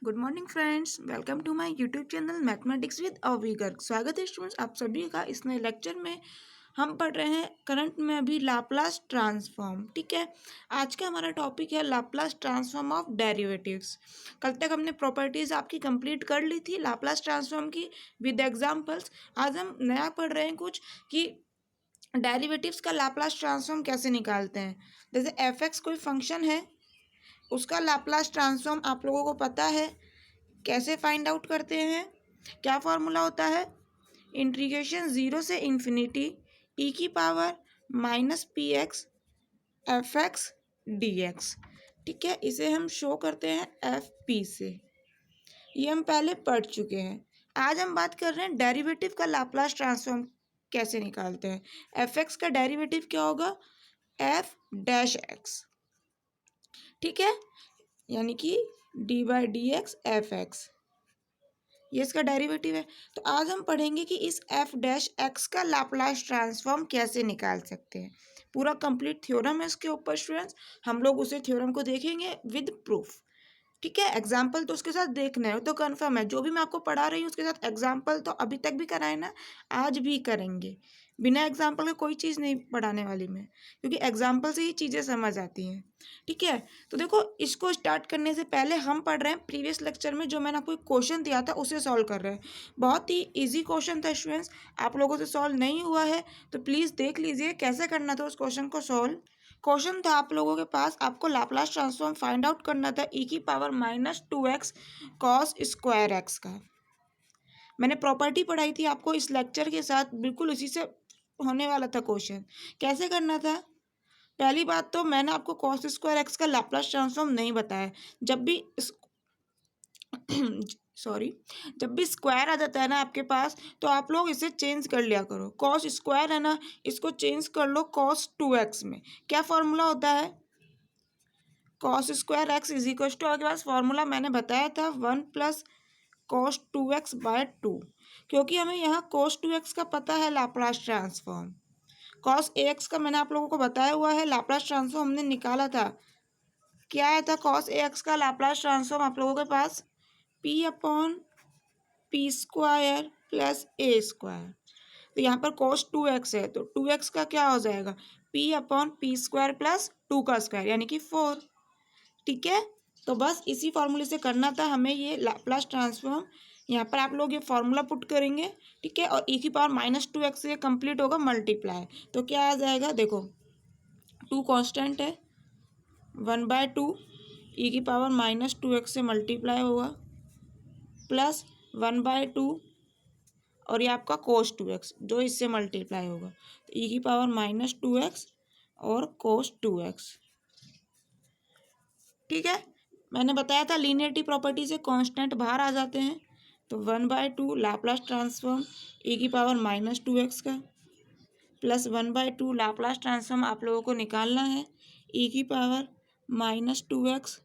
Good morning friends, welcome to my YouTube channel mathematics with Avi Garg. स्वागत है students आप सभी का इस नए लेक्चर में। हम पढ़ रहे हैं करंट में अभी लाप्लास ट्रांसफॉर्म। ठीक है, आज का हमारा टॉपिक है लाप्लास ट्रांसफॉर्म ऑफ डेरिवेटिव्स। कल तक हमने प्रॉपर्टीज आपकी कंप्लीट कर ली थी लाप्लास ट्रांसफॉर्म की विद एग्जांपल्स। आज हम नया पढ़ रहे हैं कुछ कि डेरिवेटिव्स का लाप्लास ट्रांसफॉर्म कैसे निकालते हैं। जैसे एफ एक्स कोई फंक्शन है, उसका लाप्लास ट्रांसफॉर्म आप लोगों को पता है। कैसे फाइंड आउट करते हैं, क्या फॉर्मूला होता है? इंटीग्रेशन जीरो से इन्फिनिटी ई की power minus P x f x D x. ठीक है, इसे हम शो करते हैं एफ पी से। ये हम पहले पढ़ चुके हैं। आज हम बात कर रहे हैं डेरिवेटिव का लाप्लास ट्रांसफॉर्म कैसे निकालते हैं। एफ एक्स का डेरिवेटिव क्या होगा? F dash x. ठीक है, यानी कि D by D x f x, ये इसका डेरिवेटिव है। तो आज हम पढ़ेंगे कि इस एफ डैश एक्स का लाप्लास ट्रांसफॉर्म कैसे निकाल सकते हैं। पूरा कंप्लीट थ्योरम है इसके ऊपर स्टूडेंट्स, हम लोग उसे थ्योरम को देखेंगे विद प्रूफ। ठीक है, एग्जाम्पल तो उसके साथ देखना है, तो कंफर्म है। जो भी मैं आपको पढ़ा रही हूँ उसके साथ एग्जाम्पल तो अभी तक भी कराए ना, आज भी करेंगे। बिना एग्जाम्पल के कोई चीज़ नहीं पढ़ाने वाली मैं, क्योंकि एग्जाम्पल से ही चीज़ें समझ आती हैं। ठीक है, तो देखो इसको स्टार्ट करने से पहले हम पढ़ रहे हैं प्रीवियस लेक्चर में जो मैंने आपको एक क्वेश्चन दिया था उसे सॉल्व कर रहे हैं। बहुत ही ईजी क्वेश्चन था स्टूडेंट्स, आप लोगों से सॉल्व नहीं हुआ है तो प्लीज़ देख लीजिए कैसे करना था उस क्वेश्चन को सॉल्व। क्वेश्चन था आप लोगों के पास, आपको लाप्लास ट्रांसफॉर्म फाइंड आउट करना था ई की power minus two x cos square x का। मैंने प्रॉपर्टी पढ़ाई थी आपको इस लेक्चर के साथ, बिल्कुल उसी से होने वाला था क्वेश्चन। कैसे करना था? पहली बात तो मैंने आपको कॉस स्क्वायर एक्स का लाप्लास ट्रांसफॉर्म नहीं बताया। जब भी सॉरी, जब भी स्क्वायर आ जाता है ना आपके पास, तो आप लोग इसे चेंज कर लिया करो। कॉस स्क्वायर है ना, इसको चेंज कर लो कॉस टू एक्स में। क्या फॉर्मूला होता है? Cos square X is equal to, आपके पास फॉर्मूला मैंने बताया था one plus cos two X by two. क्योंकि हमें यहाँ कॉस टू एक्स का पता है लाप्लास ट्रांसफॉर्म। कॉस ए एक्स का मैंने आप लोगों को बताया हुआ है, लाप्लास ट्रांसफॉर्म हमने निकाला था। क्या आया था कॉस ए एक्स का लाप्लास ट्रांसफॉर्म आप लोगों के पास? P upon p square plus a square. तो यहाँ पर कॉस टू एक्स है तो टू एक्स का क्या हो जाएगा? P upon p square plus two का स्क्वायर यानी कि फोर। ठीक है, तो बस इसी फॉर्मूले से करना था हमें ये लाप्लास ट्रांसफॉर्म। यहाँ पर आप लोग ये फॉर्मूला पुट करेंगे। ठीक है, और ई की पावर माइनस टू एक्स से कंप्लीट होगा मल्टीप्लाई। तो क्या आ जाएगा? देखो टू कांस्टेंट है, वन बाय टू ई की पावर माइनस टू एक्स से मल्टीप्लाई होगा प्लस वन बाय टू, और ये आपका कोस टू एक्स जो इससे मल्टीप्लाई होगा, तो ई की पावर माइनस टू एक्स और कोस टू एक्स। ठीक है, मैंने बताया था लीनियरिटी प्रॉपर्टी से कांस्टेंट बाहर आ जाते हैं। तो one by two Laplace transform E की पावर माइनस टू एक्स का plus one by two Laplace transform आप लोगों को निकालना है ई की power minus two x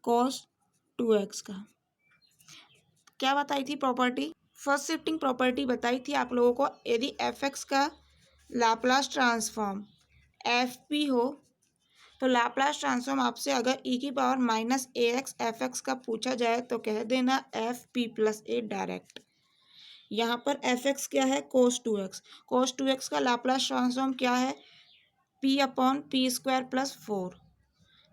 cos two x का। क्या बताई थी प्रॉपर्टी? फर्स्ट शिफ्टिंग प्रॉपर्टी बताई थी आप लोगों को। यदि एफ एक्स का लाप्लास ट्रांसफॉर्म एफ पी हो तो लाप्लास ट्रांसफॉर्म आपसे अगर ई की power minus a x f x का पूछा जाए तो कह देना f p plus a direct. यहाँ पर एफ एक्स क्या है? Cos two x. Cos two x का लाप्लास ट्रांसफॉर्म क्या है? P upon p square plus four.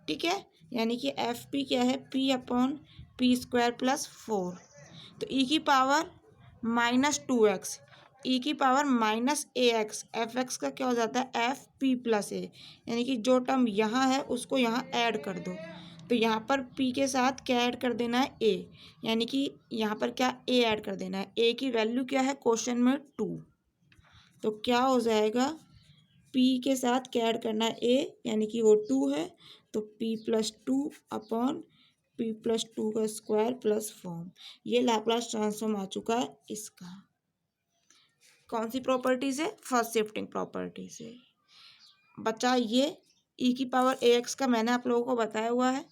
ठीक है, यानी कि एफ पी क्या है? P upon p square plus four. तो ई की पावर माइनस टू एक्स ई की power minus a x f x का क्या हो जाता है? एफ पी प्लस ए, यानी कि जो टर्म यहाँ है उसको यहाँ ऐड कर दो। तो यहाँ पर पी के साथ क्या ऐड कर देना है? ए, यानी कि यहाँ पर क्या ए ऐड कर देना है। ए की वैल्यू क्या है क्वेश्चन में? टू। तो क्या हो जाएगा? पी के साथ क्या ऐड करना है? ए, यानी कि वो टू है, तो P plus two upon P plus two का स्क्वायर प्लस फॉर्म। ये लाप्लास ट्रांसफॉर्म आ चुका है इसका। कौन सी प्रॉपर्टी से? फर्स्ट शिफ्टिंग प्रॉपर्टी से। बचा ये ई की पावर ए एक्स का मैंने आप लोगों को बताया हुआ है,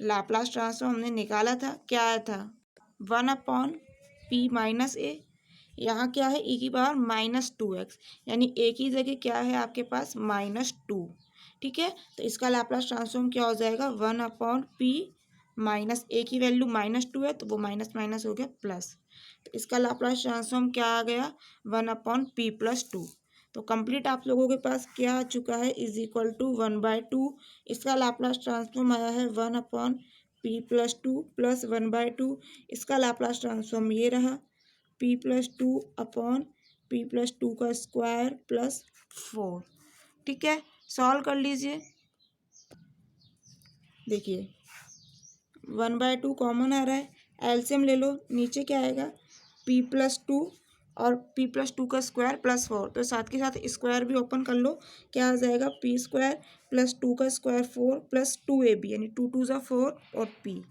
लाप्लास ट्रांसफॉर्म हमने निकाला था। क्या आया था? वन अपॉन पी माइनस ए। यहाँ क्या है? ई की पावर माइनस टू एक्स, यानी ए की जगह क्या है आपके पास? Minus two. ठीक है, तो इसका लाप्लास ट्रांसफॉर्म क्या हो जाएगा? वन अपॉन पी माइनस ए की वैल्यू -2 है तो वो माइनस माइनस हो गया प्लस, तो इसका लाप्लास ट्रांसफॉर्म क्या आ गया 1/p+2। तो कंप्लीट आप लोगों के पास क्या आ चुका है इज इक्वल टू 1/2। इसका लाप्लास ट्रांसफॉर्म आया है 1/p+2 प्लस 1/2। इसका लाप्लास ट्रांसफॉर्म ये रहा p+2/p+2 का स्क्वायर प्लस 4। ठीक है, सॉल्व कर लीजिए। देखिए 1/2 कॉमन आ रहा है, एलसीएम ले लो, नीचे क्या आएगा p+2 और p+2 का स्क्वायर प्लस 4, तो साथ के साथ स्क्वायर भी ओपन कर लो, क्या आ जाएगा p² प्लस 2 का स्क्वायर 4 प्लस 2ab यानी 2 2 ज़ा 4 और p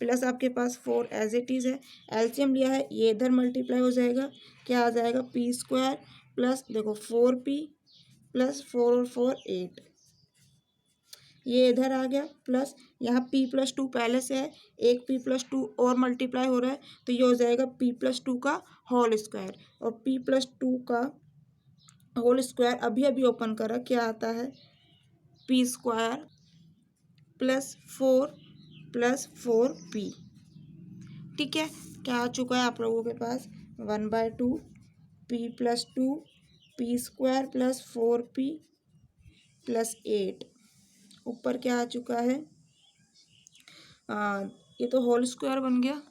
प्लस आपके पास 4 एज इट इज़ है। एलसीएम लिया है, ये इधर मल्टीप्लाई हो जाएगा, क्या आ जाएगा p² प्लस देखो 4p प्लस 4 और 4 8, ये इधर आ गया प्लस यहाँ p+2 पहले से है, एक p+2 और मल्टीप्लाई हो रहा है तो ये हो जाएगा p+2 का होल स्क्वायर, और p+2 का होल स्क्वायर अभी अभी ओपन करा, क्या आता है p² प्लस 4 प्लस 4p। ठीक है, क्या आ चुका है आप लोगों के पास 1/2 p+2 p² plus 4p plus 8, ऊपर क्या आ चुका है ये तो होल स्क्वायर बन गया।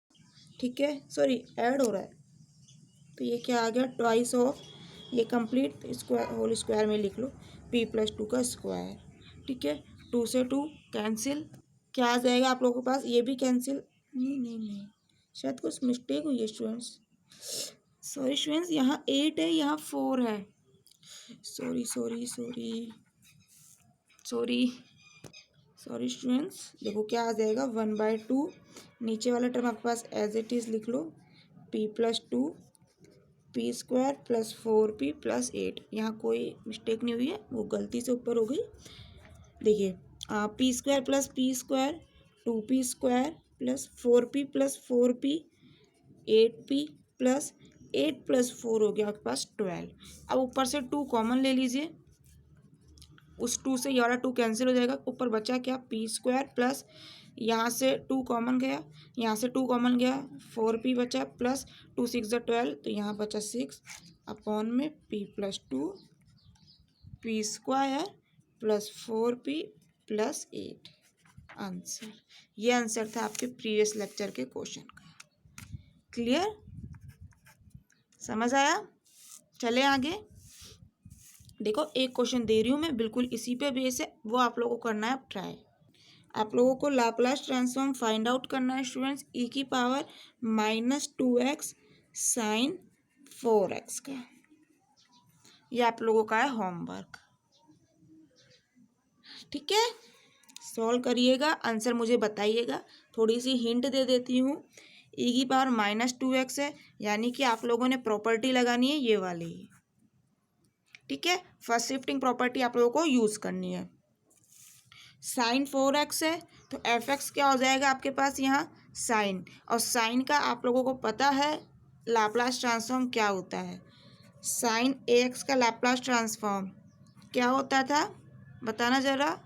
ठीक है, सॉरी ऐड हो रहा है, तो ये क्या आ गया ट्वाइस ऑफ, ये कंप्लीट स्क्वायर होल स्क्वायर में लिख लो p+2 का स्क्वायर। ठीक है, 2 से 2 कैंसिल, क्या आ जाएगा आप लोगों के पास, ये भी कैंसिल, नहीं नहीं नहीं शायद कुछ मिस्टेक हुई है स्टूडेंट्स, सॉरी स्टूडेंट्स, यहाँ 8 है यहाँ 4 है, sorry sorry sorry sorry sorry students. देखो क्या आ जाएगा 1/2, नीचे वाला टर्म आपके पास एज इट इज़ लिख लो p+2 p² plus 4p plus 8, यहाँ कोई मिस्टेक नहीं हुई है, वो गलती से ऊपर हो गई। देखिए p² plus p² 2p² plus 4p plus 4p 8p plus 8 plus 4 हो गया आपके पास 12। अब ऊपर से 2 कॉमन ले लीजिए, उस 2 से ये वाला 2 कैंसिल हो जाएगा, ऊपर बचा क्या p² प्लस यहाँ से 2 कॉमन गया, यहाँ से 2 कॉमन गया 4p बचा प्लस 2 6 ज़ा 12, तो यहाँ बचा 6 अपॉन में p+2 p² plus 4p plus 8 answer. ये आंसर था आपके प्रीवियस लेक्चर के क्वेश्चन का। क्लियर, समझ आया? चले आगे। देखो एक क्वेश्चन दे रही हूँ मैं, बिल्कुल इसी पे बेस है, वो आप लोगों को करना है अब ट्राई। आप लोगों को लाप्लास ट्रांसफॉर्म फाइंड आउट करना है स्टूडेंट्स e⁻² sin 4x का, ये आप लोगों का है होमवर्क। ठीक है, सॉल्व करिएगा, आंसर मुझे बताइएगा। थोड़ी सी हिंट दे देती हूँ, e⁻²x है, यानी कि आप लोगों ने प्रॉपर्टी लगानी है ये वाली। ठीक है, फर्स्ट शिफ्टिंग प्रॉपर्टी आप लोगों को यूज़ करनी है। sin 4x है तो fx क्या हो जाएगा आपके पास यहाँ साइन, और साइन का आप लोगों को पता है लाप्लास ट्रांसफॉर्म क्या होता है। sin ax का लाप्लास ट्रांसफॉर्म क्या होता था, बताना ज़रा,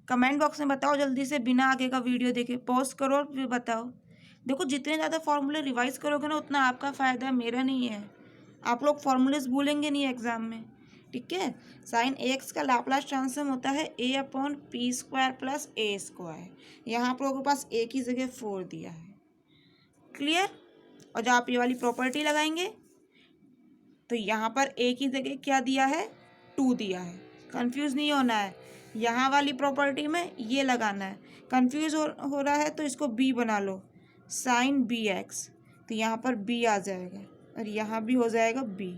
कमेंट बॉक्स में बताओ जल्दी से, बिना आगे का वीडियो देखे पॉज करो और फिर बताओ। देखो जितने ज़्यादा फॉर्मूले रिवाइज करोगे ना उतना आपका फ़ायदा है, मेरा नहीं है। आप लोग फॉर्मूलेस भूलेंगे नहीं एग्जाम में। ठीक है, साइन ax का लाप्लास ट्रांसफॉर्म होता है a/p² प्लस a², यहाँ आप लोगों के पास a की जगह 4 दिया है। क्लियर, और जब आप ये वाली प्रॉपर्टी लगाएंगे तो यहाँ पर a की जगह क्या दिया है 2 दिया है, कंफ्यूज नहीं होना है, यहाँ वाली प्रॉपर्टी में ये लगाना है। कंफ्यूज हो रहा है तो इसको b बना लो, साइन bx, तो यहाँ पर b आ जाएगा और यहाँ भी हो जाएगा b।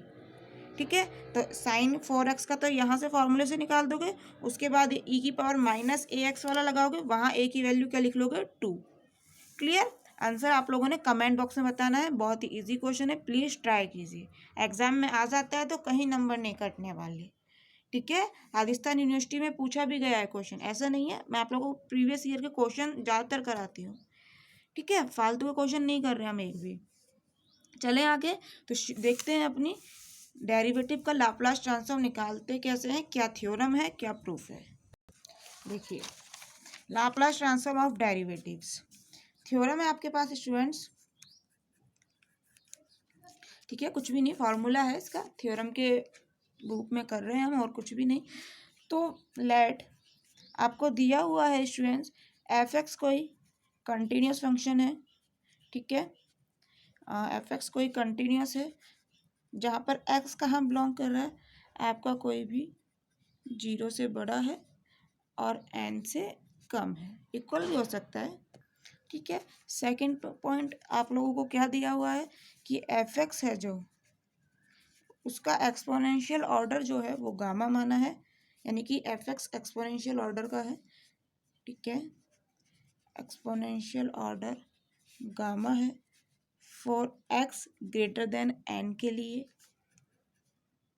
ठीक है, तो साइन 4x का तो यहाँ से फॉर्मूले से निकाल दोगे, उसके बाद e⁻−ax वाला लगाओगे, वहाँ a की वैल्यू क्या लिख लोगे 2। क्लियर, आंसर आप लोगों ने कमेंट बॉक्स में बताना है, बहुत ही इजी क्वेश्चन है, प्लीज़ ट्राई कीजिए, एग्जाम में आ जाता है तो कहीं नंबर नहीं कटने वाले। ठीक है, राजस्थान यूनिवर्सिटी में पूछा भी गया है क्वेश्चन, ऐसा नहीं है, मैं आप लोगों को प्रीवियस ईयर के क्वेश्चन ज़्यादातर कराती हूँ। ठीक है, फालतू के क्वेश्चन नहीं कर रहे हम एक भी। चलें आगे, तो देखते हैं अपनी डेरिवेटिव का लाप्लास ट्रांसफॉर्म निकालते कैसे हैं, क्या थ्योरम है क्या प्रूफ है। देखिए Laplace transform of derivatives, theorem है आपके पास स्टूडेंट्स, ठीक है, कुछ भी नहीं, फार्मूला है इसका, थ्योरम के रूप में कर रहे हैं हम और कुछ भी नहीं। तो लेट आपको दिया हुआ है स्टूडेंट्स एफ एक्स कोई कंटिन्यूस फंक्शन है, ठीक है, एफ एक्स कोई कंटिन्यूस है जहाँ पर एक्स कहाँ बिलोंग कर रहा है, आपका कोई भी 0 से बड़ा है और n से कम है, इक्वल भी हो सकता है, ठीक है। सेकंड पॉइंट आप लोगों को क्या दिया हुआ है कि एफ एक्स है जो उसका एक्सपोनेंशियल ऑर्डर जो है वो गामा माना है, यानी कि एफ एक्स एक्सपोनेंशियल ऑर्डर का है, ठीक है, एक्सपोनेंशियल ऑर्डर गामा है for X greater than N के लिए।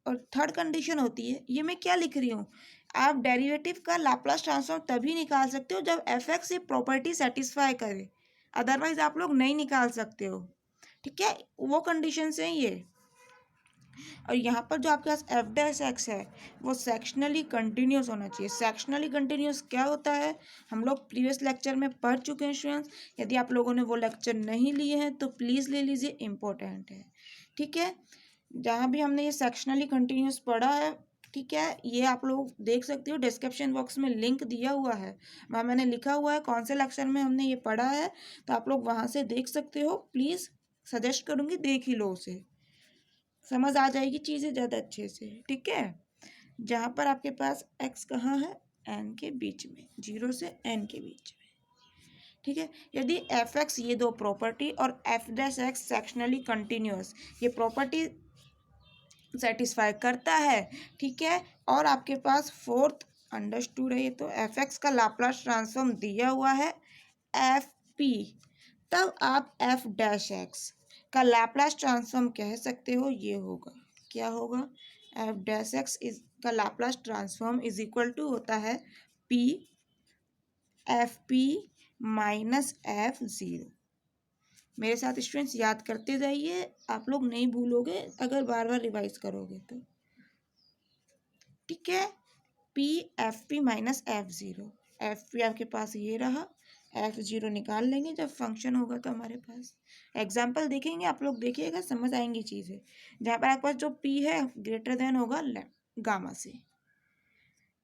और थर्ड कंडीशन होती है, ये मैं क्या लिख रही हूँ, आप डेरिवेटिव का लाप्लास ट्रांसफॉर्म तभी निकाल सकते हो जब एफ एक्स ये प्रॉपर्टी सेटिस्फाई करे, अदरवाइज आप लोग नहीं निकाल सकते हो, ठीक है, वो कंडीशन से ये। और यहाँ पर जो आपके पास एफ डैश एक्स है वो सेक्शनली कंटिन्यूस होना चाहिए। सेक्शनली कंटिन्यूस क्या होता है हम लोग प्रीवियस लेक्चर में पढ़ चुके हैं स्टूडेंट्स, यदि आप लोगों ने वो लेक्चर नहीं लिए हैं तो प्लीज़ ले लीजिए, इम्पोर्टेंट है, ठीक है। जहाँ भी हमने ये सेक्शनली कंटिन्यूस पढ़ा है, ठीक है, ये आप लोग देख सकते हो, डिस्क्रिप्शन बॉक्स में लिंक दिया हुआ है, वहाँ मैंने लिखा हुआ है कौन से लेक्चर में हमने ये पढ़ा है, तो आप लोग वहाँ से देख सकते हो, प्लीज़ सजेस्ट करूँगी देख ही लो उसे, समझ आ जाएगी चीज़ें ज़्यादा अच्छे से, ठीक है। जहाँ पर आपके पास x कहाँ है, n के बीच में, 0 से n के बीच में, ठीक है। यदि एफ एक्स ये दो प्रॉपर्टी और F dash x sectionally continuous ये प्रॉपर्टी सेटिस्फाई करता है, ठीक है, और आपके पास फोर्थ अंडरस्टूड है ये, तो एफ एक्स का लाप्लास ट्रांसफॉर्म दिया हुआ है एफ पी, तब आप एफ डैश एक्स का लाप्लास ट्रांसफॉर्म कह सकते हो, ये होगा, क्या होगा, एफ डैश एक्स इज का Laplace transform is equal to होता है p f p minus f zero. मेरे साथ स्टूडेंट्स याद करते जाइए, आप लोग नहीं भूलोगे अगर बार बार रिवाइज करोगे तो, ठीक है। P f p minus f zero, F P आपके पास ये रहा, एफ ज़ीरो निकाल लेंगे जब फंक्शन होगा तो हमारे पास एग्जाम्पल देखेंगे, आप लोग देखिएगा समझ आएंगी चीज़ें, जहाँ पर आपके पास जो पी है ग्रेटर देन होगा गामा से,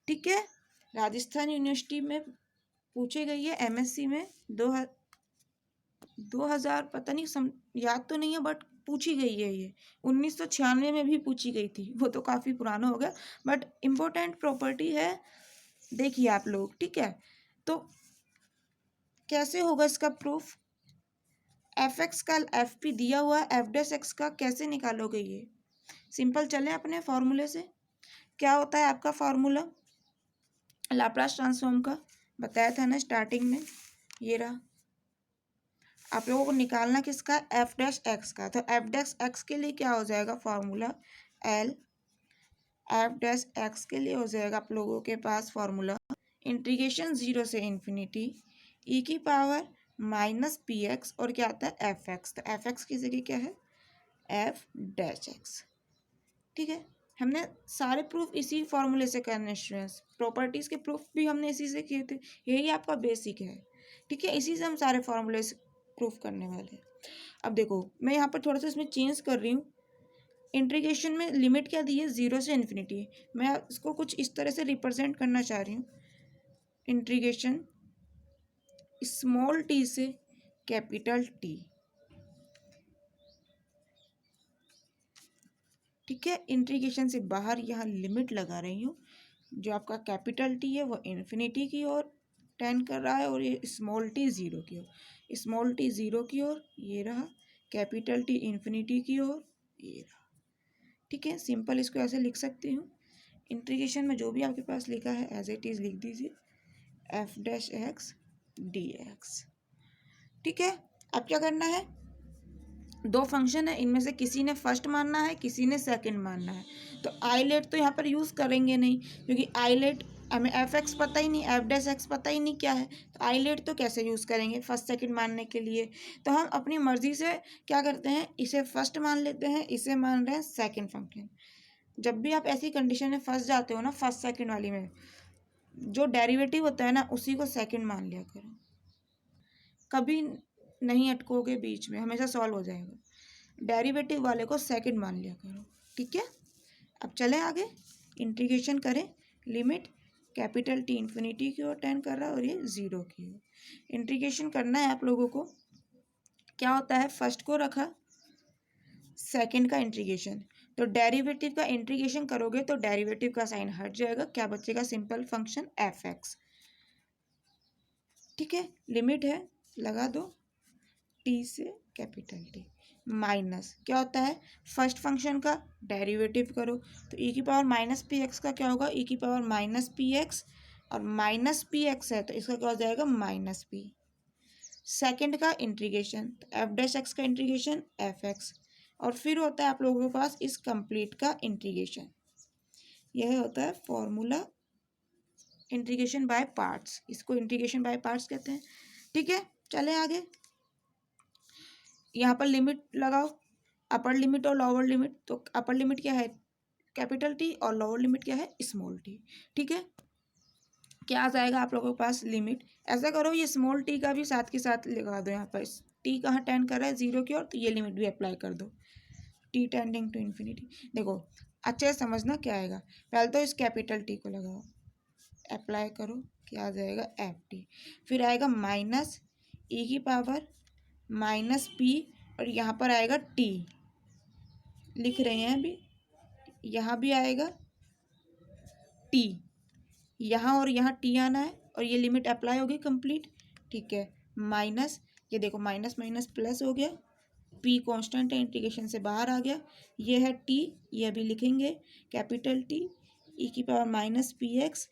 ठीक है। राजस्थान यूनिवर्सिटी में पूछी गई है एमएससी में 2000 पता नहीं याद तो नहीं है बट पूछी गई है ये, 1996 में भी पूछी गई थी, वो तो काफ़ी पुराना हो गया बट इम्पोर्टेंट प्रॉपर्टी है, देखिए आप लोग, ठीक है। तो कैसे होगा इसका प्रूफ, एफ एक्स का एफ पी दिया हुआ है, एफ डैश एक्स का कैसे निकालोगे, ये सिंपल चलें अपने फॉर्मूले से, क्या होता है आपका फार्मूला लाप्लास ट्रांसफॉर्म का, बताया था ना स्टार्टिंग में, ये रहा, आप लोगों को निकालना किसका, एफ डैश एक्स का, तो एफ डैश एक्स के लिए क्या हो जाएगा formula L, F dash x के लिए हो जाएगा आप लोगों के पास फार्मूला इंटीग्रेशन 0 से इन्फिनिटी ई की पावर माइनस पी एक्स और क्या आता है एफ एक्स, तो एफ एक्स की जगह क्या है एफ डैश एक्स, ठीक है। हमने सारे प्रूफ इसी फॉर्मूले से करने स्टूडेंट्स, प्रॉपर्टीज़ के प्रूफ भी हमने इसी से किए थे, यही आपका बेसिक है, ठीक है, इसी से हम सारे फॉर्मूले प्रूफ करने वाले हैं। अब देखो मैं यहाँ पर थोड़ा सा इसमें चेंज कर रही हूँ, इंटीग्रेशन में लिमिट क्या दी है 0 से इन्फिनिटी, मैं इसको कुछ इस तरह से रिप्रेजेंट करना चाह रही हूँ, इंटीग्रेशन स्मॉल टी से कैपिटल टी, ठीक है, इंटीग्रेशन से बाहर यहाँ लिमिट लगा रही हूँ, जो आपका कैपिटल टी है वो इन्फिनिटी की ओर टेंड कर रहा है और ये स्मॉल टी ज़ीरो की ओर, स्मॉल टी ज़ीरो की ओर ये रहा, कैपिटल टी इन्फिनिटी की ओर ये रहा, ठीक है। सिंपल इसको ऐसे लिख सकती हूँ, इंटीग्रेशन में जो भी आपके पास लिखा है एज इट इज़ लिख दीजिए, F dash x D x, ठीक है। अब क्या करना है, दो फंक्शन है, इनमें से किसी ने फर्स्ट मानना है किसी ने सेकंड मानना है, तो आई लेट तो यहाँ पर यूज़ करेंगे नहीं, क्योंकि आई लेट हमें एफ एक्स पता ही नहीं, एफ डैश एक्स पता ही नहीं क्या है, तो आई लेट तो कैसे यूज़ करेंगे फर्स्ट सेकंड मानने के लिए, तो हम अपनी मर्जी से क्या करते हैं, इसे फर्स्ट मान लेते हैं, इसे मान रहे हैं सेकंड फंक्शन। जब भी आप ऐसी कंडीशन में फंस जाते हो ना फर्स्ट सेकंड वाली में, जो डेरिवेटिव होता है ना उसी को सेकंड मान लिया करो, कभी नहीं अटकोगे बीच में, हमेशा सॉल्व हो जाएगा। डेरिवेटिव वाले को सेकंड मान लिया करो, ठीक है। अब चलें आगे, इंटीग्रेशन करें। लिमिट कैपिटल टी इन्फिनिटी की ओर टेंड कर रहा है और ये 0 की ओर। इंटीग्रेशन करना है आप लोगों को। क्या होता है, फर्स्ट को रखा, सेकंड का इंटीग्रेशन, तो डेरिवेटिव का इंटीग्रेशन करोगे तो डेरिवेटिव का साइन हट जाएगा, क्या बचेगा, सिंपल फंक्शन एफ एक्स, ठीक है। लिमिट है, लगा दो, टी से कैपिटल टी, माइनस क्या होता है, फर्स्ट फंक्शन का डेरिवेटिव करो, तो ई की पावर माइनस पी एक्स का क्या होगा, ई की पावर माइनस पी एक्स, और माइनस पी एक्स है तो इसका क्या हो जाएगा, माइनस पी। सेकेंड का इंटीग्रेशन, तो एफ डैश एक्स का इंटीग्रेशन एफ एक्स, और फिर होता है आप लोगों के पास इस कंप्लीट का इंटीग्रेशन। यह होता है फॉर्मूला इंटीग्रेशन बाय पार्ट्स, इसको इंटीग्रेशन बाय पार्ट्स कहते हैं, ठीक है। चले आगे, यहाँ पर लिमिट लगाओ, अपर लिमिट और लोअर लिमिट, तो अपर लिमिट क्या है, कैपिटल टी, और लोअर लिमिट क्या है, स्मॉल टी, ठीक है। क्या आ जाएगा आप लोगों के पास, लिमिट, ऐसा करो ये स्मॉल टी का भी साथ के साथ लगा दो, यहाँ पर टी कहाँ टेंड कर रहा है 0 की ओर, तो ये लिमिट भी अप्लाई कर दो, टी टेंडिंग टू इन्फिनिटी। देखो अच्छे से समझना क्या आएगा, पहले तो इस कैपिटल टी को लगाओ, अप्लाई करो, क्या आ जाएगा, एफ टी, फिर आएगा माइनस ई की पावर माइनस पी, और यहाँ पर आएगा टी, लिख रहे हैं अभी, यहाँ भी आएगा टी, यहाँ और यहाँ टी आना है, और ये लिमिट अप्लाई होगी कंप्लीट, ठीक है। माइनस, ये देखो माइनस माइनस प्लस हो गया, पी कांस्टेंट है, इंटीग्रेशन से बाहर आ गया, ये है टी, ये अभी लिखेंगे, कैपिटल टी ई की power minus P x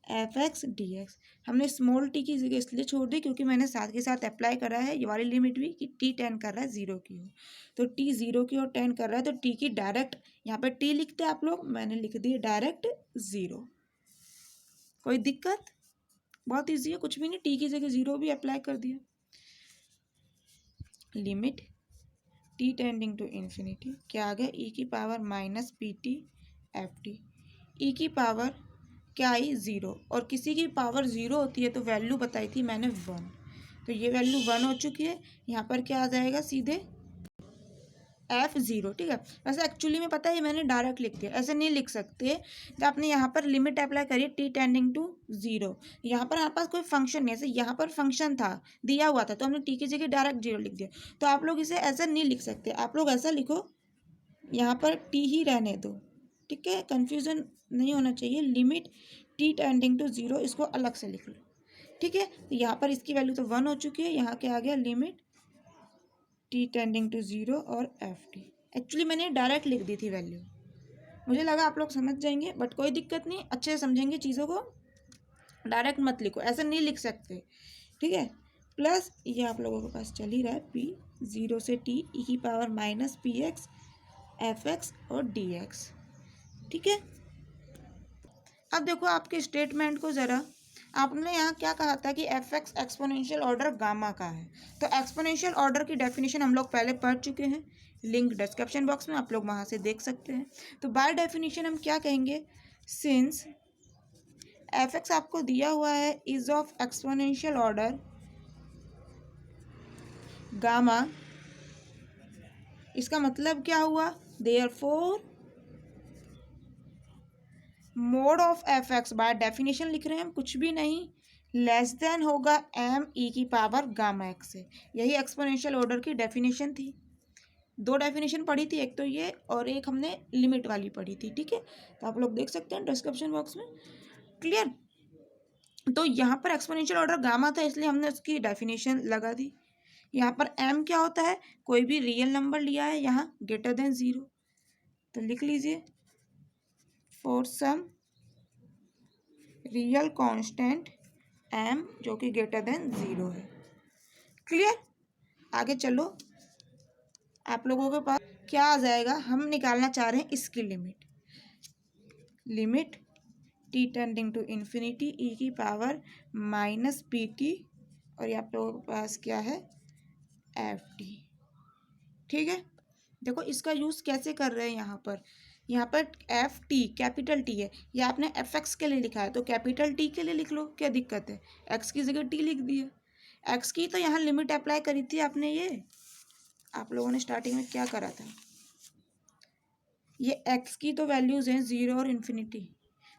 f x D x. हमने स्मॉल टी की जगह इसलिए छोड़ दी क्योंकि मैंने साथ के साथ अप्लाई करा है ये वाली लिमिट भी, कि टी टेन कर रहा है 0 की ओर, तो टी 0 की ओर टेन कर रहा है, तो टी की डायरेक्ट, यहाँ पर टी लिखते हैं आप लोग, मैंने लिख दिया डायरेक्ट 0। कोई दिक्कत, बहुत ईजी है, कुछ भी नहीं, टी की जगह 0 भी अप्लाई कर दिया। Limit t tending to infinity, क्या आ गया, ई की power minus p t f t, E की पावर क्या आई 0, और किसी की पावर 0 होती है तो वैल्यू बताई थी मैंने 1, तो ये वैल्यू 1 हो चुकी है, यहाँ पर क्या आ जाएगा सीधे F0, ठीक है। वैसे एक्चुअली में पता है मैंने डायरेक्ट लिख दिया, ऐसे नहीं लिख सकते, तो आपने यहाँ पर लिमिट अप्लाई करिए टी टेंडिंग टू 0, यहाँ पर हमारे पास कोई फंक्शन नहीं है, ऐसे यहाँ पर फंक्शन था दिया हुआ था तो हमने टी की जगह डायरेक्ट 0 लिख दिया, तो आप लोग इसे ऐसा नहीं लिख सकते, आप लोग ऐसा लिखो, यहाँ पर टी ही रहने दो, ठीक है, कन्फ्यूज़न नहीं होना चाहिए। लिमिट टी टेंडिंग टू 0, इसको अलग से लिख लो, ठीक है। तो यहाँ पर इसकी वैल्यू तो 1 हो चुकी है, यहाँ क्या आ गया, लिमिट टी टेंडिंग टू 0 और एफ टी, एक्चुअली मैंने डायरेक्ट लिख दी थी वैल्यू, मुझे लगा आप लोग समझ जाएंगे, बट कोई दिक्कत नहीं, अच्छे से समझेंगे चीज़ों को, डायरेक्ट मत लिखो, ऐसा नहीं लिख सकते, ठीक है। प्लस ये आप लोगों के पास चल ही रहा है, पी 0 से टी ई की power minus P x f x और डी एक्स, ठीक है। अब देखो आपके स्टेटमेंट को ज़रा, आपने यहाँ क्या कहा था कि F x exponential order gamma का है, तो एक्सपोनेंशियल ऑर्डर की डेफिनेशन हम लोग पहले पढ़ चुके हैं, लिंक डिस्क्रिप्शन बॉक्स में, आप लोग वहाँ से देख सकते हैं। तो बाय डेफिनेशन हम क्या कहेंगे, सिंस एफ एक्स आपको दिया हुआ है is of exponential order gamma, इसका मतलब क्या हुआ, therefore mode of F x, by definition लिख रहे हैं हम, कुछ भी नहीं, लेस देन होगा एम ई की पावर गामा एक्स से, यही एक्सपोनेंशियल ऑर्डर की डेफिनेशन थी। दो डेफिनेशन पढ़ी थी, एक तो ये और एक हमने लिमिट वाली पढ़ी थी, ठीक है, तो आप लोग देख सकते हैं डिस्क्रिप्शन बॉक्स में, क्लियर। तो यहाँ पर एक्सपोनेंशियल ऑर्डर गामा था इसलिए हमने उसकी डेफिनेशन लगा दी। यहाँ पर एम क्या होता है, कोई भी रियल नंबर लिया है यहाँ ग्रेटर देन 0, तो लिख लीजिए for some real constant m जो कि ग्रेटर देन 0 है, क्लियर। आगे चलो, आप लोगों के पास क्या आ जाएगा, हम निकालना चाह रहे हैं इसकी limit, limit t tending to infinity E की पावर माइनस पी टी, और ये आप लोगों के पास क्या है, एफ टी, ठीक है। देखो इसका यूज़ कैसे कर रहे हैं, यहाँ पर एफ टी कैपिटल टी है, ये आपने एफ एक्स के लिए लिखा है तो कैपिटल टी के लिए लिख लो, क्या दिक्कत है, एक्स की जगह टी लिख दिया। एक्स की तो यहाँ लिमिट अप्लाई करी थी आपने, ये आप लोगों ने स्टार्टिंग में क्या करा था, ये एक्स की तो वैल्यूज़ हैं 0 और इन्फिनिटी,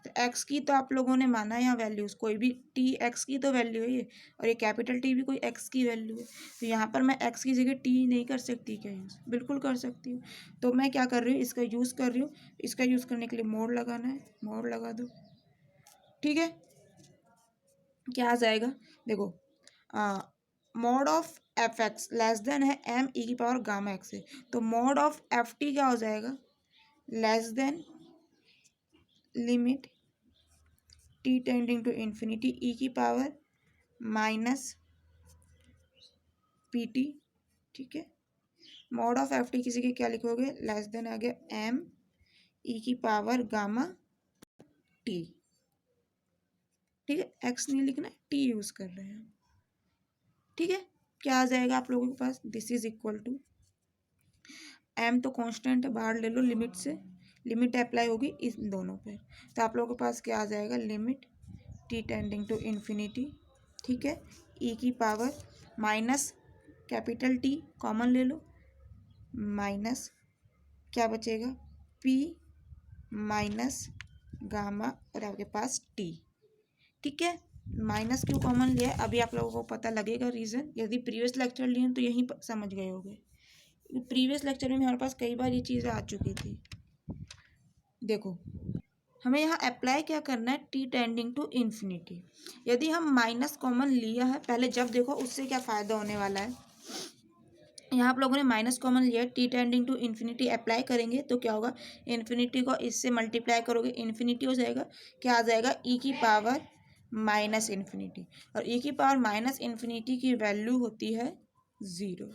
तो एक्स की तो आप लोगों ने माना है यहाँ वैल्यूज़, कोई भी टी एक्स की तो वैल्यू है ये, और ये कैपिटल टी भी कोई एक्स की वैल्यू है, तो यहाँ पर मैं एक्स की जगह टी नहीं कर सकती क्या यूज़, बिल्कुल कर सकती हूँ। तो मैं क्या कर रही हूँ, इसका यूज़ कर रही हूँ, इसका यूज़ करने के लिए मोड लगाना है, मोड लगा दो, ठीक है। क्या आ जाएगा, देखो mode of F x less than है एम ई की पावर गामा एक्स है, तो मोड ऑफ एफ टी क्या हो जाएगा, less than limit t tending to infinity E की पावर माइनस पी टी, ठीक है। मोड ऑफ एफ टी किसी के क्या लिखोगे, लेस देन आ गया एम ई की पावर गामा टी, ठीक है, एक्स नहीं लिखना, टी यूज कर रहे हैं, ठीक है। क्या आ जाएगा आप लोगों के पास, this is equal to m तो कांस्टेंट है, बाहर ले लो लिमिट से, लिमिट अप्लाई होगी इन दोनों पर, तो आप लोगों के पास क्या आ जाएगा, limit t tending to infinity, ठीक है, ई की power minus capital T common ले लो, माइनस क्या बचेगा, पी माइनस गामा और आपके पास टी, ठीक है। माइनस क्यों कॉमन लिया है अभी आप लोगों को पता लगेगा रीज़न, यदि प्रीवियस लेक्चर लिए तो यही समझ गए होंगे, प्रीवियस लेक्चर में हमारे पास कई बार ये चीज़ें आ चुकी थी। देखो हमें यहाँ अप्लाई क्या करना है, टी टेंडिंग टू इन्फिनिटी, यदि हम माइनस कॉमन लिया है पहले, जब देखो उससे क्या फ़ायदा होने वाला है, यहाँ आप लोगों ने माइनस कॉमन लिया है, t tending to infinity apply करेंगे तो क्या होगा, इन्फिनिटी को इससे मल्टीप्लाई करोगे इन्फिनिटी हो जाएगा, क्या आ जाएगा, ई की पावर माइनस इन्फिनिटी, और ई की पावर माइनस इन्फिनिटी की वैल्यू होती है 0,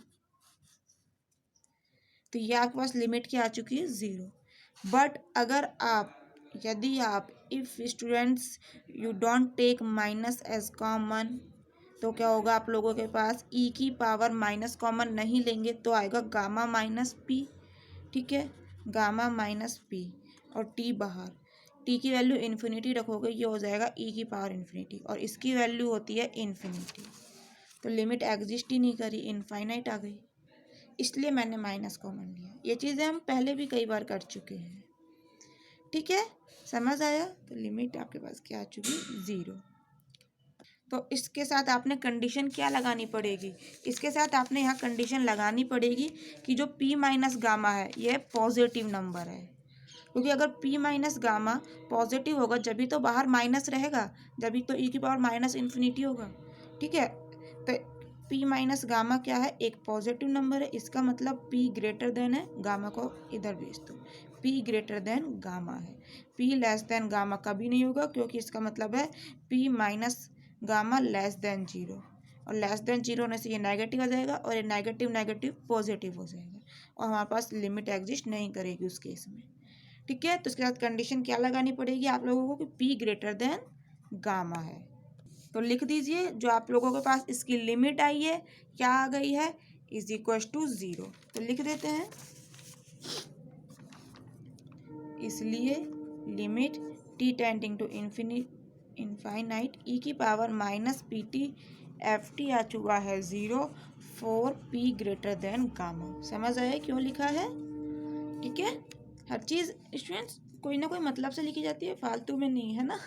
तो ये आपके पास लिमिट क्या आ चुकी है 0। बट अगर आप, यदि आप if students you don't take minus h common, तो क्या होगा, आप लोगों के पास ई की पावर माइनस कॉमन नहीं लेंगे तो आएगा गामा माइनस पी, ठीक है, गामा माइनस पी, और टी बाहर, टी की वैल्यू इन्फिनिटी रखोगे, ये हो जाएगा ई की पावर इन्फिनिटी, और इसकी वैल्यू होती है इन्फिनिटी, तो लिमिट एग्जिस्ट ही नहीं करी, इनफाइनाइट आ गई, इसलिए मैंने माइनस कॉमन लिया। ये चीज़ें हम पहले भी कई बार कर चुके हैं, ठीक है, समझ आया। तो लिमिट आपके पास क्या आ चुकी, 0। तो इसके साथ आपने कंडीशन क्या लगानी पड़ेगी, इसके साथ आपने यहाँ कंडीशन लगानी पड़ेगी कि जो p माइनस गामा है ये पॉजिटिव नंबर है, क्योंकि अगर p माइनस गामा पॉजिटिव होगा जभी तो बाहर माइनस रहेगा, जभी तो e की पावर माइनस इन्फिनिटी होगा, ठीक है। तो p माइनस गामा क्या है, एक पॉजिटिव नंबर है, इसका मतलब p ग्रेटर देन है, गामा को इधर भेज दो, p ग्रेटर देन गामा है, p लेस देन गामा कभी नहीं होगा, क्योंकि इसका मतलब है p minus gamma less than 0, और लेस देन 0 होने से ये नेगेटिव आ जाएगा, और ये नेगेटिव नेगेटिव पॉजिटिव हो जाएगा, और हमारे पास लिमिट एग्जिस्ट नहीं करेगी उस केस में, ठीक है। तो इसके साथ कंडीशन क्या लगानी पड़ेगी आप लोगों को कि p ग्रेटर देन गामा है, तो लिख दीजिए जो आप लोगों के पास इसकी लिमिट आई है क्या आ गई है, इज इक्वल टू 0, तो लिख देते हैं, इसलिए limit t tending to infinite E की power minus p t f t आ चुका है 0 for p greater than gamma, समझ आया क्यों लिखा है, ठीक है। हर चीज़ स्टूडेंट्स कोई ना कोई मतलब से लिखी जाती है, फालतू में नहीं, है ना।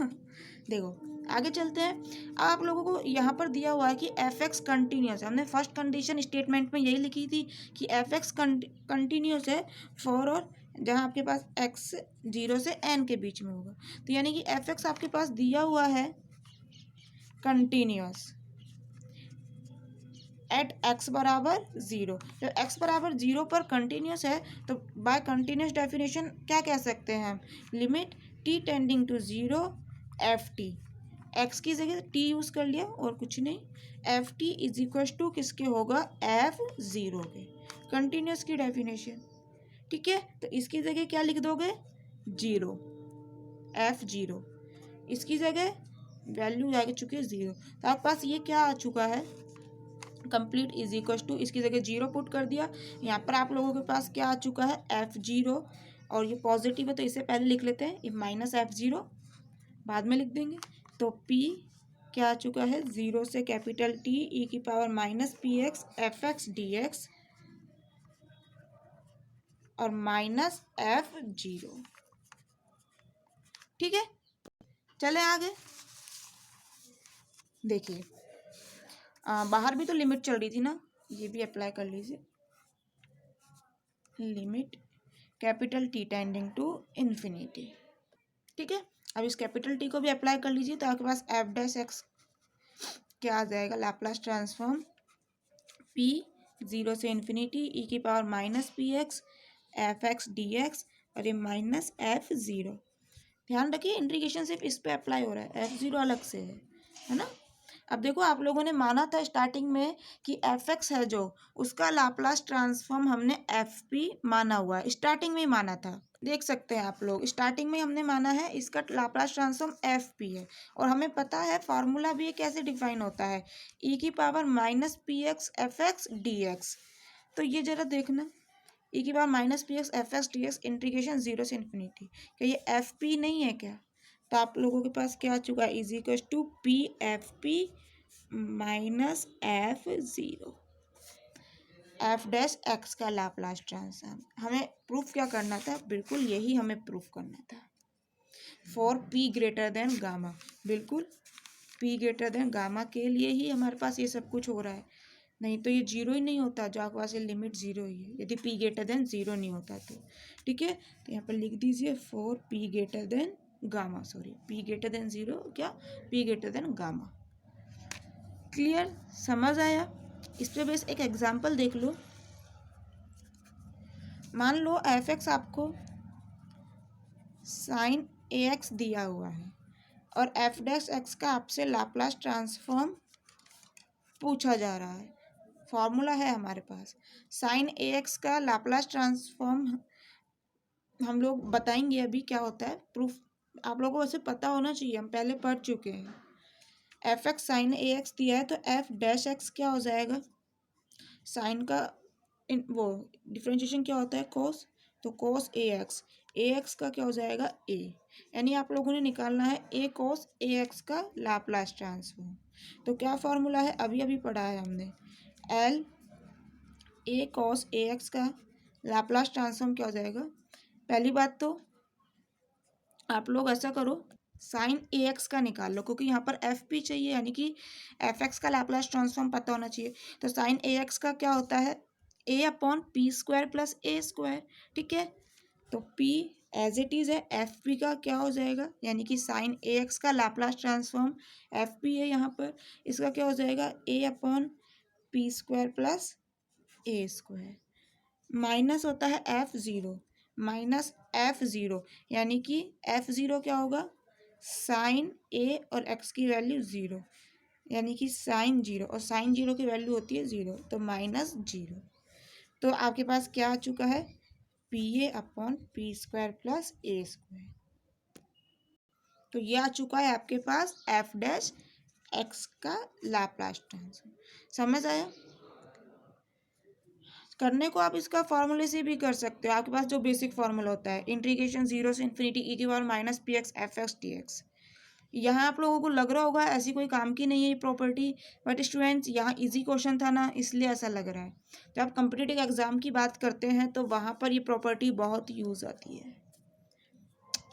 देखो आगे चलते हैं, अब आप लोगों को यहाँ पर दिया हुआ है कि एफ एक्स कंटिन्यूस है, हमने फर्स्ट कंडीशन स्टेटमेंट में यही लिखी थी कि एफ एक्स कंटिन्यूस है फॉर और जहाँ आपके पास एक्स 0 से n के बीच में होगा, तो यानी कि एफ एक्स आपके पास दिया हुआ है कंटिन्यूस एट एक्स बराबर 0, जब एक्स बराबर 0 पर कंटिन्यूस है तो बाय कंटिन्यूस डेफिनेशन क्या कह सकते हैं हम, limit t tending to 0 f t, x की जगह टी यूज़ कर लिया और कुछ नहीं, f t is equal to किसके होगा, F0 के, कंटिन्यूस की डेफिनेशन, ठीक है। तो इसकी जगह क्या लिख दोगे, 0, F0, इसकी जगह वैल्यू आ चुकी है 0, तो आपके पास ये क्या आ चुका है, कंप्लीट इज इक्वल टू, इसकी जगह 0 पुट कर दिया, यहाँ पर आप लोगों के पास क्या आ चुका है, F0, और ये पॉजिटिव है तो इसे पहले लिख लेते हैं, ये माइनस F0 बाद में लिख देंगे, तो P क्या आ चुका है, 0 से कैपिटल टी ई की power minus P x f x D x और माइनस एफ जीरो। ठीक है, चले आगे। देखिए बाहर भी तो लिमिट चल रही थी ना, ये भी अप्लाई कर लीजिए। Limit capital T tending to infinity. ठीक है, अब इस कैपिटल टी को भी अप्लाई कर लीजिए, तो आपके पास एफ डैश एक्स क्या आ जाएगा, लैप्लास ट्रांसफॉर्म पी 0 से इन्फिनिटी ई की power minus P x f x D x और ये माइनस एफ ज़ीरो। ध्यान रखिए इंटीग्रेशन सिर्फ इस पे अप्लाई हो रहा है, एफ ज़ीरो अलग से है ना। अब देखो आप लोगों ने माना था स्टार्टिंग में कि एफ एक्स है जो, उसका लाप्लास ट्रांसफॉर्म हमने एफ पी माना हुआ है, स्टार्टिंग में ही माना था। देख सकते हैं आप लोग, स्टार्टिंग में हमने माना है इसका लाप्लास ट्रांसफॉर्म एफ पी है, और हमें पता है फार्मूला भी कैसे डिफाइन होता है, ई की power minus P x f x D x. तो ये जरा देखना, ई की power minus P x f x D x integration 0 से इन्फिनिटी, क्या ये एफ पी नहीं है क्या? तो आप लोगों के पास क्या आ चुका है, is equal to p f p minus f zero, f dash x का लाप्लास ट्रांसफॉर्म। हमें प्रूफ क्या करना था, बिल्कुल यही हमें प्रूफ करना था, for p greater than gamma. बिल्कुल पी ग्रेटर देन गामा के लिए ही हमारे पास ये सब कुछ हो रहा है, नहीं तो ये जीरो ही नहीं होता, जो आपके पास ये लिमिट जीरो ही है यदि पी ग्रेटर देन जीरो नहीं होता तो। ठीक है, तो यहाँ पर लिख दीजिए for p greater than gamma, sorry p greater than zero, क्या p greater than gamma. Clear, समझ आया? इस पे बेस एक एग्जांपल देख लो। मान लो एफ एक्स आपको साइन ए एक्स दिया हुआ है और एफ डैश एक्स का आपसे लाप्लास ट्रांसफॉर्म पूछा जा रहा है। फॉर्मूला है हमारे पास, साइन ए एक्स का लाप्लास ट्रांसफॉर्म हम लोग बताएंगे अभी क्या होता है, प्रूफ आप लोगों को वैसे पता होना चाहिए, हम पहले पढ़ चुके हैं। एफ एक्स साइन ए एक्स दिया है तो एफ डैश एक्स क्या हो जाएगा, साइन का वो डिफ्रेंशिएशन क्या होता है, कोस, तो कोस ए एक्स का क्या हो जाएगा ए, यानी आप लोगों ने निकालना है ए कोस ए एक्स का लाप्लास ट्रांसफॉर्म। तो क्या फॉर्मूला है, अभी अभी पढ़ा है हमने, L A cos A x का लाप्लास ट्रांसफॉर्म क्या हो जाएगा। पहली बात तो आप लोग ऐसा करो, साइन ए एक्स का निकाल लो, क्योंकि यहाँ पर एफ पी चाहिए, यानी कि एफ एक्स का लैप्लास ट्रांसफॉर्म पता होना चाहिए। तो साइन ए एक्स का क्या होता है, ए upon p square plus a square. ठीक है, तो पी एज इट इज़ है, एफ पी का क्या हो जाएगा, यानी कि साइन ए एक्स का लैप्लास ट्रांसफॉर्म एफ पी है यहाँ पर, इसका क्या हो जाएगा ए upon p square plus a square, minus होता है F zero, minus f zero, यानी कि एफ ज़ीरो क्या होगा, साइन ए और एक्स की वैल्यू ज़ीरो, यानी कि साइन जीरो, और साइन जीरो की वैल्यू होती है ज़ीरो, तो माइनस जीरो। तो आपके पास क्या आ चुका है, P A upon p square plus a square. तो ये आ चुका है आपके पास एफ डैश एक्स का लाप्लास ट्रांसफॉर्म। समझ आया? करने को आप इसका फॉर्मूले से भी कर सकते हो, आपके पास जो बेसिक फॉर्मूला होता है, इंटीग्रेशन 0 से इन्फिनिटी ई की power minus P x f x D x. यहाँ आप लोगों को लग रहा होगा ऐसी कोई काम की नहीं है ये प्रॉपर्टी, बट स्टूडेंट्स यहाँ इजी क्वेश्चन था ना, इसलिए ऐसा लग रहा है। जब आप कॉम्पिटिटिव एग्जाम की बात करते हैं तो वहाँ पर ये प्रॉपर्टी बहुत यूज़ आती है।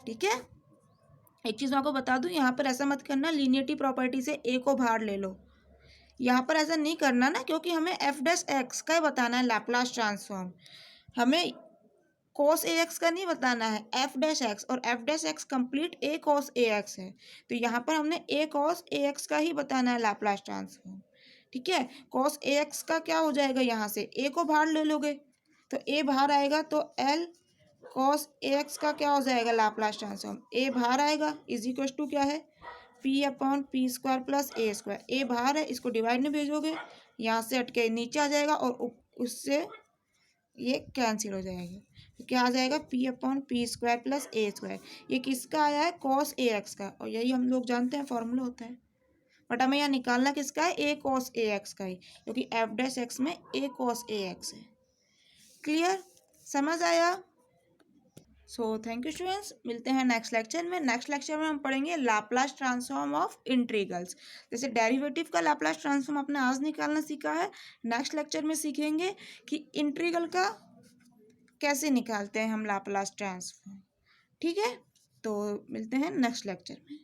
ठीक है, एक चीज़ मैं आपको बता दूँ, यहाँ पर ऐसा मत करना लीनियरिटी प्रॉपर्टी से ए को बाहर ले लो, यहाँ पर ऐसा नहीं करना ना, क्योंकि हमें एफ डैश एक्स का ही बताना है लैप्लास ट्रांसफॉर्म, हमें कोस ए एक्स का नहीं बताना है, एफ डैश एक्स, और एफ डैश एक्स कंप्लीट ए कोस ए एक्स है, तो यहाँ पर हमने ए कोस ए एक्स का ही बताना है लैप्लास ट्रांसफॉर्म। ठीक है, कोस ए एक्स का क्या हो जाएगा, यहाँ से ए को बाहर ले लोगे तो ए बाहर आएगा, तो एल कोस ए एक्स का क्या हो जाएगा लैप्लास ट्रांसफॉर्म, ए बाहर आएगा इज इक्वल टू क्या है, p upon p square plus a square, a बाहर है इसको डिवाइड में भेजोगे, यहाँ से हटके नीचे आ जाएगा और उससे ये कैंसिल हो जाएगा, तो क्या आ जाएगा p upon p square plus a square. ये किसका आया है, कॉस ए एक्स का, और यही हम लोग जानते हैं फॉर्मूला होता है, बट हमें यहाँ निकालना किसका है, ए कॉस ए एक्स का ही, क्योंकि एफ डैश एक्स में ए कॉस ए एक्स है। क्लियर, समझ आया? सो थैंक यू स्टूडेंट्स, मिलते हैं नेक्स्ट लेक्चर में। नेक्स्ट लेक्चर में हम पढ़ेंगे लाप्लास ट्रांसफॉर्म ऑफ इंटीग्रल्स। जैसे डेरिवेटिव का लाप्लास ट्रांसफॉर्म आपने आज निकालना सीखा है, नेक्स्ट लेक्चर में सीखेंगे कि इंटीग्रल का कैसे निकालते हैं हम लाप्लास ट्रांसफॉर्म। ठीक है, तो मिलते हैं नेक्स्ट लेक्चर में।